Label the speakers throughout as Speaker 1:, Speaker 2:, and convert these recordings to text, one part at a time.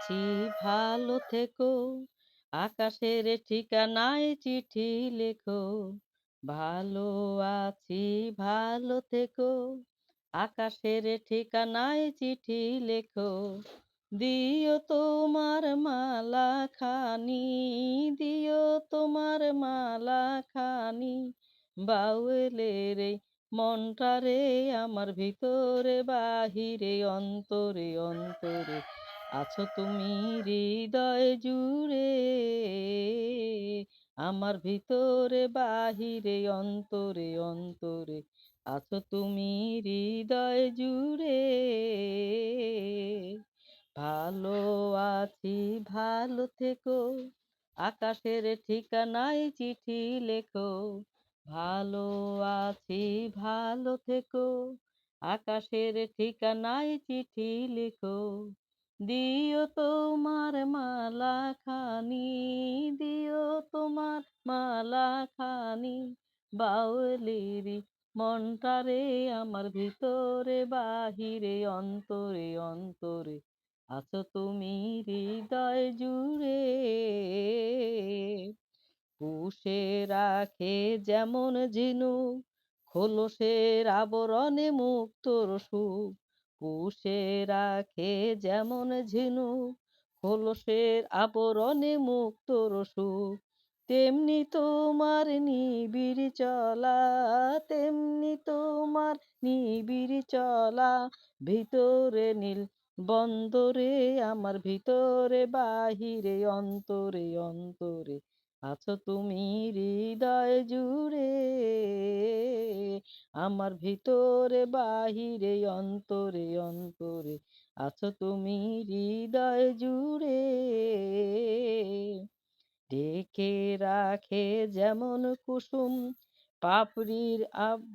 Speaker 1: আছি ভালো থেকো, আকাশের ঠিকানায় চিঠি লেখো। ভালো আছি ভালো থেকো, আকাশের ঠিকানায় চিঠি লেখো। দিও তোমার মালা খানি, দিও তোমার মালা খানি, বাউলের এই মনটারে আমার ভিতরে বাহিরে অন্তরে অন্তরে আছো তুমি হৃদয় জুড়ে, আমার ভিতরে বাহিরে অন্তরে অন্তরে আছো তুমি হৃদয় জুড়ে। ভালো আছি ভালো থেকো, আকাশের ঠিকানায় চিঠি লেখো। ভালো আছি ভালো থেকো, আকাশের ঠিকানায় চিঠি লেখো। দিও তোমার মালা খানি, দিও তোমার মালা খানি, বাউলিরি মনটারে আমার ভিতরে বাহিরে অন্তরে অন্তরে আছো তুমি হৃদয় জুড়ে। পুষে রাখে যেমন ঝিনুক খোলসের আবরণে মুক্তোর সুখ। পুষে রাখে যেমন ঝিনুক খোলসের আবরণে মুক্তোর সুখ। তেমনি তোমার নিবিড় চলা, তেমনি তোমার নিবিড় চলা, ভিতরে নীল বন্দরে আমার ভিতরে বাহিরে অন্তরে অন্তরে আছো তুমি হৃদয় জুড়ে, আমার ভিতরে বাহিরে অন্তরে অন্তরে আছো তুমি হৃদয় জুড়ে। ঢেকে রাখে যেমন কুসুম পাপড়ির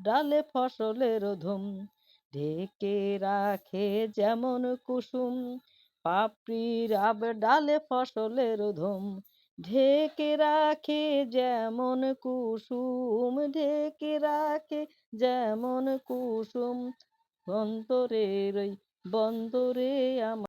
Speaker 1: ডালে ফসলের ধুম। ঢেকে রাখে যেমন কুসুম পাপড়ির ডালে ফসলের ধুম। ঢেকে রাখে যেমন কুসুম, ঢেকে রাখে যেমন কুসুম, অন্তরের ওই বন্দরে আমার